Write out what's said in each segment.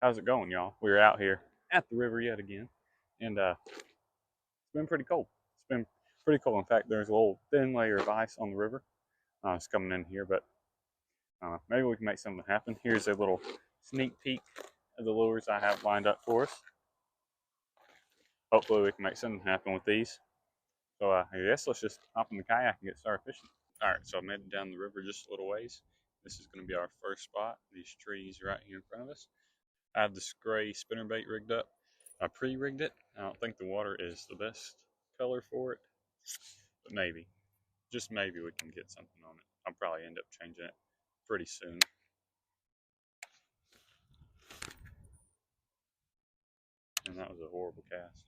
How's it going, y'all? We're out here at the river yet again, and it's been pretty cold. It's been pretty cold. In fact, there's a little thin layer of ice on the river. It's coming in here, but maybe we can make something happen. Here's a little sneak peek of the lures I have lined up for us. Hopefully we can make something happen with these. So I guess let's just hop in the kayak and get started fishing. All right, so I made it down the river just a little ways. This is going to be our first spot. These trees right here in front of us. I have this gray spinnerbait rigged up. I pre-rigged it. I don't think the water is the best color for it, but maybe, just maybe we can get something on it. I'll probably end up changing it pretty soon. And that was a horrible cast.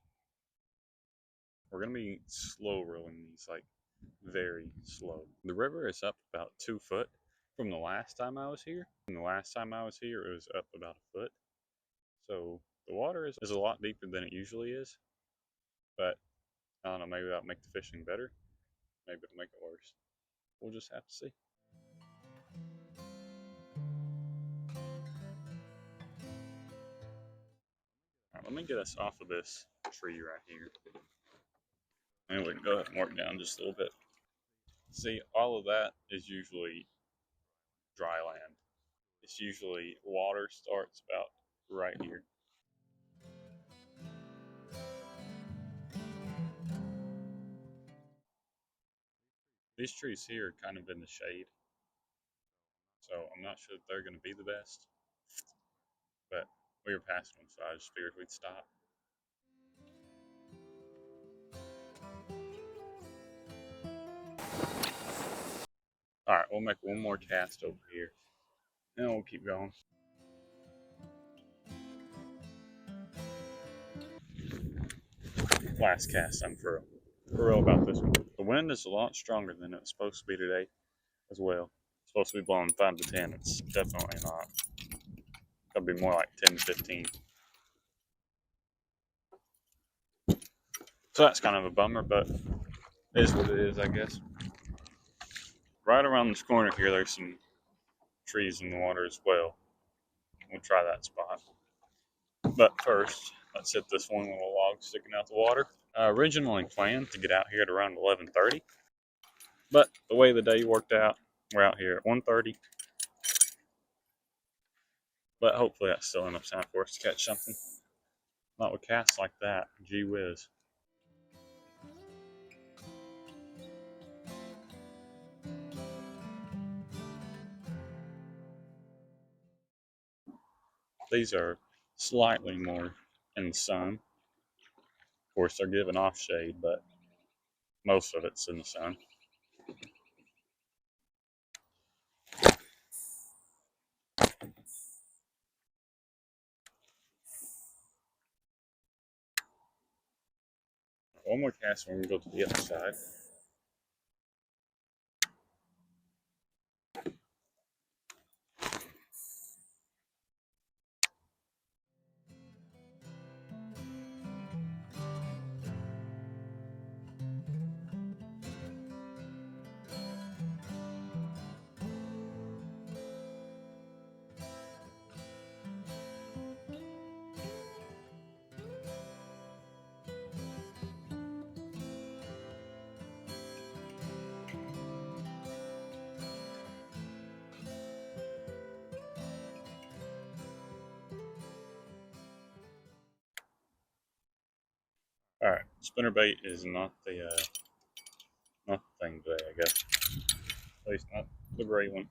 We're going to be slow rolling these, like very slow. The river is up about 2 foot from the last time I was here. And the last time I was here, it was up about a foot. So the water is a lot deeper than it usually is. But I don't know, maybe that'll make the fishing better. Maybe it'll make it worse. We'll just have to see. All right, let me get us off of this tree right here. And we can go ahead and work down just a little bit. See, all of that is usually dry land. It's usually water starts about right here. These trees here are kind of in the shade, so I'm not sure if they're going to be the best, but we were passing them, so I just figured we'd stop. All right, we'll make one more cast over here, and we'll keep going. Last cast, I'm for real about this one. The wind is a lot stronger than it's supposed to be today as well. It's supposed to be blowing 5 to 10. It's definitely not. It'll be more like 10 to 15. So that's kind of a bummer, but it is what it is, I guess. Right around this corner here, there's some trees in the water as well. We'll try that spot. But first, let's hit this one little log sticking out the water. I originally planned to get out here at around 11:30, but the way the day worked out, we're out here at 1:30. But hopefully that's still enough time for us to catch something. Not with casts like that, gee whiz. These are slightly more in the sun. Of course, they're giving off shade, but most of it's in the sun. One more cast and we're going to go to the other side. All right, spinnerbait is not the thing today, I guess. At least not the gray one.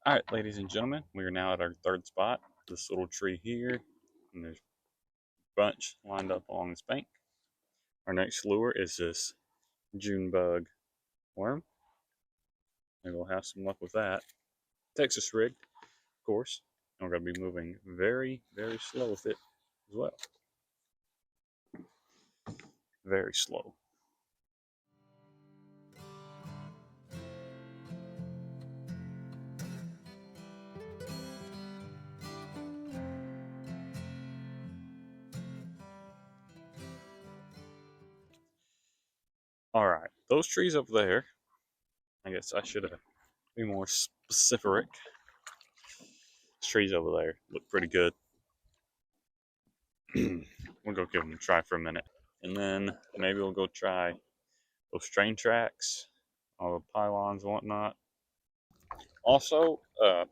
All right, ladies and gentlemen, we are now at our third spot. This little tree here, and there's a bunch lined up along this bank. Our next lure is this June bug worm. Maybe we'll have some luck with that. Texas rigged, of course. And we're going to be moving very, very slow with it as well. Very slow. All right, those trees up there, I guess I should be more specific. trees over there look pretty good. We'll go give them a try for a minute. And then maybe we'll go try those train tracks, all the pylons and whatnot. Also,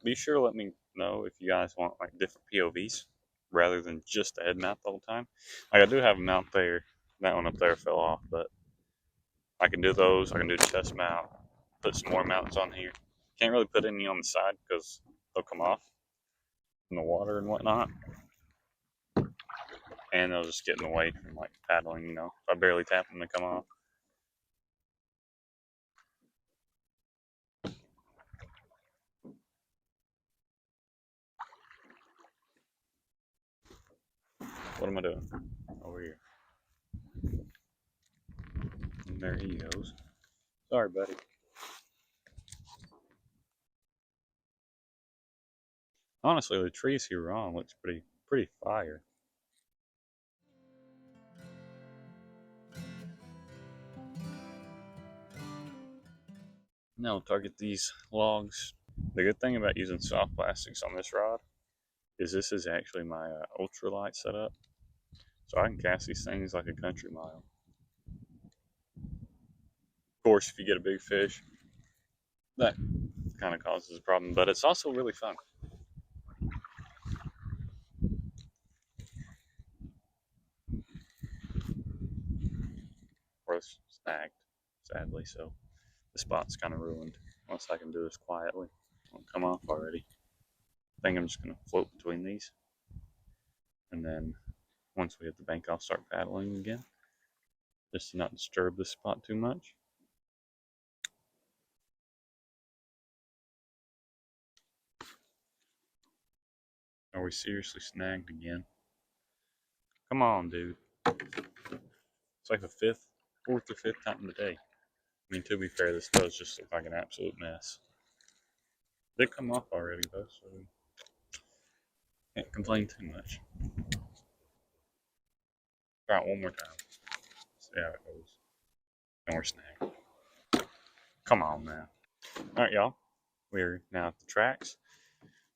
be sure to let me know if you guys want like different POVs rather than just the head mount the whole time. Like I do have a mount there. That one up there fell off, but I can do those. I can do the chest mount, put some more mounts on here. Can't really put any on the side because they'll come off in the water and whatnot. And they'll just get in the way from like paddling, you know. If I barely tap them, they come off. What am I doing? Over here. And there he goes. Sorry, buddy. Honestly, the trees here on looks pretty fire. Now we'll target these logs. The good thing about using soft plastics on this rod is this is actually my ultralight setup, so I can cast these things like a country mile. Of course, if you get a big fish, that kind of causes a problem, but it's also really fun. Or it's snagged, sadly, so the spot's kind of ruined. Unless I can do this quietly. It won't come off already. I think I'm just going to float between these. And then once we hit the bank, I'll start paddling again. Just to not disturb this spot too much. Are we seriously snagged again? Come on, dude. It's like the fourth or fifth time today. I mean, to be fair, this does just look like an absolute mess. They come off already, though, so can't complain too much. Try it one more time. See how it goes. And we're snagged. Come on, man. All right, y'all. We're now at the tracks.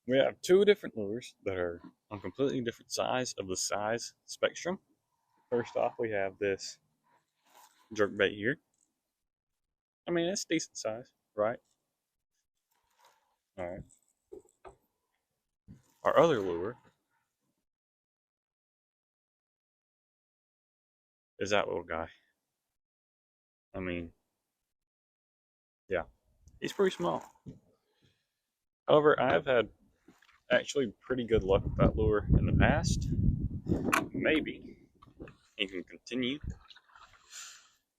We have two different lures that are on completely different sides of the size spectrum. First off, we have this jerkbait here. I mean, it's decent size, right? All right. Our other lure is that little guy. I mean, yeah, he's pretty small. However, I have had actually pretty good luck with that lure in the past. Maybe he can continue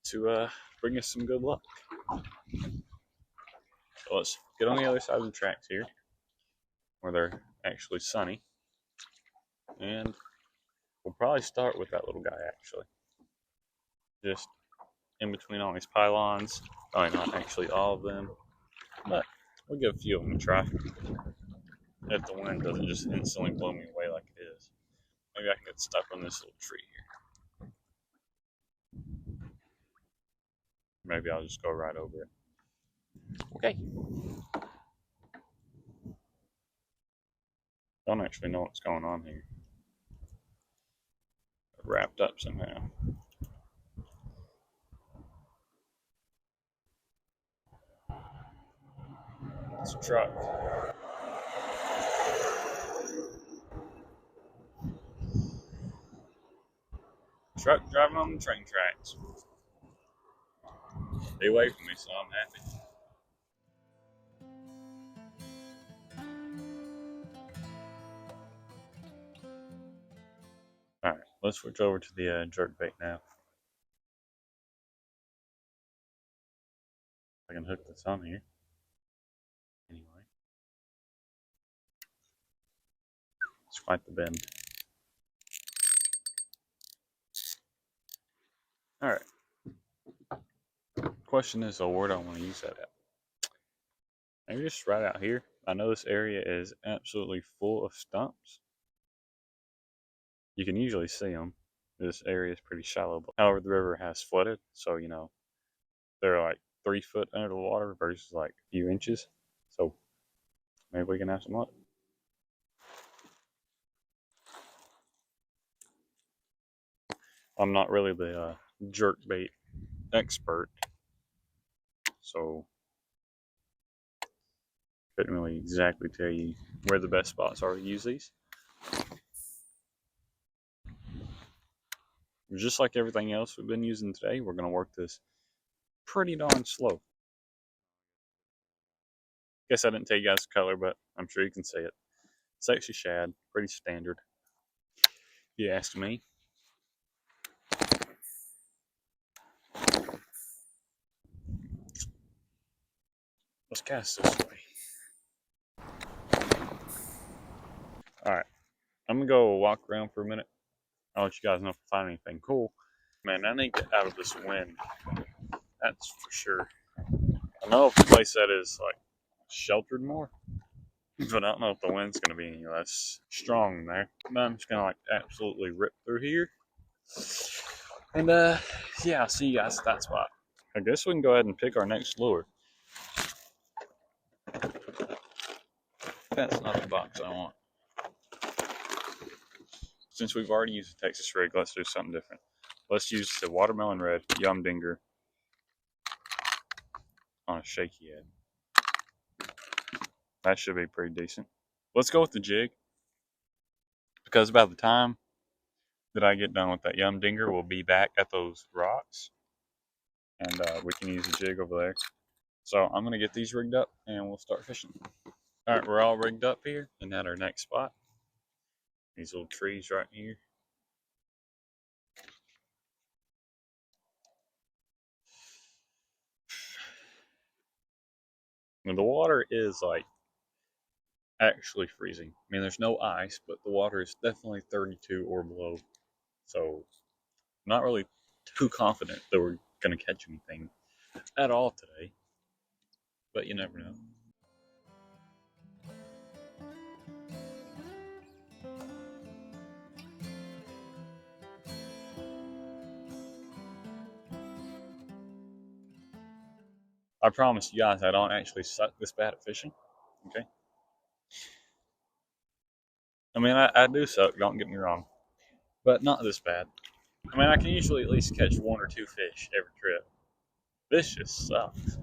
to bring us some good luck. So let's get on the other side of the tracks here, where they're actually sunny. And we'll probably start with that little guy, actually. Just in between all these pylons. Probably not actually all of them, but we'll give a few of them a try. If the wind doesn't just instantly blow me away like it is. Maybe I can get stuck on this little tree here. Maybe I'll just go right over it. Okay. Don't actually know what's going on here. Wrapped up somehow. It's a truck. Truck driving on the train tracks. Stay away from me, so I'm happy. Alright, let's switch over to the jerk bait now. I can hook this on here. Anyway. It's quite the bend. Alright. Question is, where do I want to use that at? Maybe just right out here. I know this area is absolutely full of stumps. You can usually see them. This area is pretty shallow. However, the river has flooded, so you know they're like 3 foot under the water versus like a few inches. So maybe we can have some luck. I'm not really the jerk bait expert, so couldn't really exactly tell you where the best spots are to use these. Just like everything else we've been using today, we're going to work this pretty darn slow. Guess I didn't tell you guys the color, but I'm sure you can see it. Sexy shad, pretty standard. If you ask me. Let's cast this way. Alright, I'm going to go walk around for a minute. I'll let you guys know if I find anything cool. Man, I need to get out of this wind. That's for sure. I know if the place that is like sheltered more, but I don't know if the wind's going to be any less strong there. But I'm just going to like absolutely rip through here. And yeah, I'll see you guys at that spot. I guess we can go ahead and pick our next lure. That's not the box I want. Since we've already used the Texas rig, let's do something different. Let's use the watermelon red Yum Dinger on a Shaky Head. That should be pretty decent. Let's go with the jig, because by the time that I get done with that Yum Dinger, we'll be back at those rocks, and we can use the jig over there. So I'm going to get these rigged up, and we'll start fishing. Alright, we're all rigged up here, and at our next spot. These little trees right here. And the water is like actually freezing. I mean, there's no ice, but the water is definitely 32 or below. So, I'm not really too confident that we're going to catch anything at all today. But you never know. I promise you guys I don't actually suck this bad at fishing. Okay? I mean, I do suck, don't get me wrong. But not this bad. I mean, I can usually at least catch 1 or 2 fish every trip. This just sucks.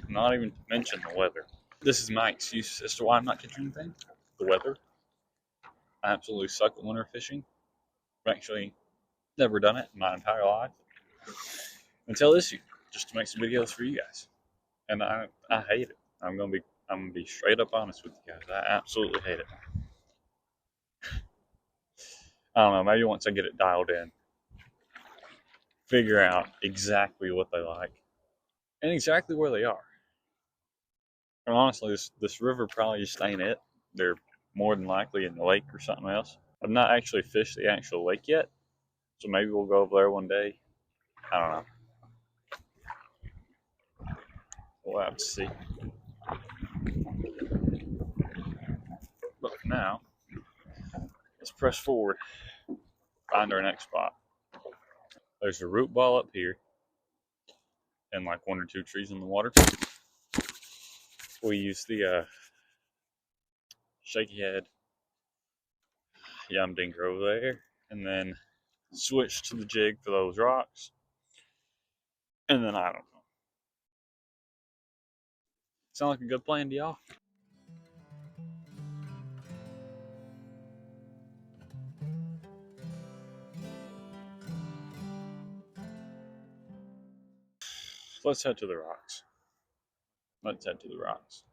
Not even to mention the weather. This is my excuse as to why I'm not catching anything. The weather. I absolutely suck at winter fishing. I've actually never done it in my entire life until this year, just to make some videos for you guys. And I hate it. I'm gonna be straight up honest with you guys. I absolutely hate it. I don't know. Maybe once I get it dialed in, figure out exactly what they like and exactly where they are. And honestly, this river probably just ain't it. They're more than likely in the lake or something else. I've not actually fished the actual lake yet, so maybe we'll go over there one day. I don't know. We'll have to see. But for now, let's press forward, find our next spot. There's a root ball up here, and like 1 or 2 trees in the water. We use the Shaky Head Yum Dinger over there, and then switch to the jig for those rocks. And then I don't know. Sound like a good plan to y'all? Let's head to the rocks. Let's head to the rocks.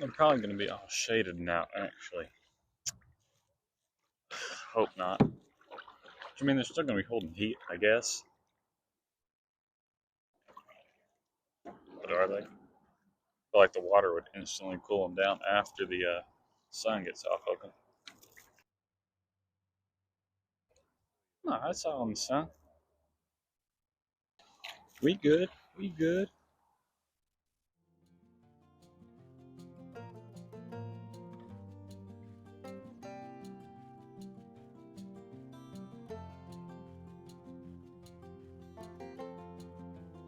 I'm probably going to be all shaded now, actually. Hope not. I mean, they're still going to be holding heat, I guess. But are they? I feel like the water would instantly cool them down after the sun gets off of them. No, that's all in the sun. We good. We good.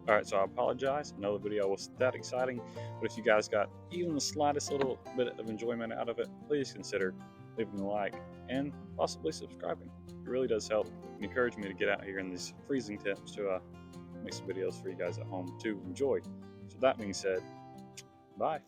Alright, so I apologize. I know the video was that exciting, but if you guys got even the slightest little bit of enjoyment out of it, please consider leaving a like, and possibly subscribing. It really does help and encourage me to get out here in these freezing temps to make some videos for you guys at home to enjoy. So that being said, bye.